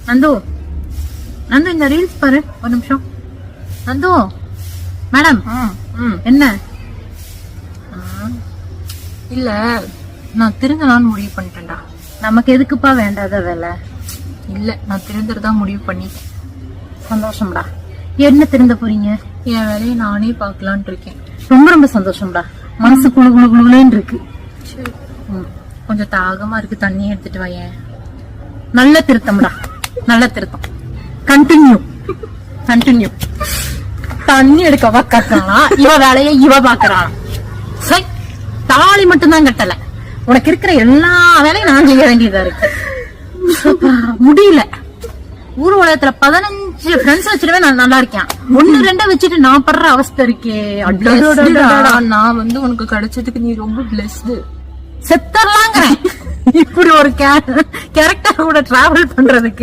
நந்து நந்து இந்த ரீல்ஸ் பாரு ஒரு நிமிஷம். நந்து மேடம் என்ன இல்ல நான் திருந்தலான்னு முடிவு பண்ணிட்டேன்டா. நமக்கு எதுக்குப்பா வேண்டாத வேலை? இல்ல நான் திருந்துறதா முடிவு பண்ணிட்டேன். சந்தோஷம்டா. என்ன திருந்த போறீங்க? என் வேலையை நானே பாக்கலான் இருக்கேன். ரொம்ப ரொம்ப சந்தோஷம்டா. மனசு குழு குழு குழுன்னு இருக்கு. கொஞ்சம் தாகமா இருக்கு, தண்ணி எடுத்துட்டு வாயேன். நல்ல திருத்தம்டா, நல்ல திருத்தம். Continue continue. தண்ணி எடுக்கவா கட்டனா இவ வேலைய இவ பாக்குறான். தாலி மட்டும்தான் கட்டல, உனக்கு இருக்கிற எல்லா வேலையும் நான் செய்ய வேண்டியதா இருக்கு. முடியல. ஊர் உலகத்துல 15 ஃப்ரெண்ட்ஸ் வச்சிருவே நான் நல்லா இருக்கேன். 1-2 வச்சுட்டு நான் படுற அவஸ்தை இருக்கே. நான் உனக்கு கிடைச்சதுக்கு நீ ரொம்ப பிளெஸ்டு. செத்தரலாங்க இப்படி ஒரு கேரக்டர் கூட டிராவல் பண்றதுக்கு.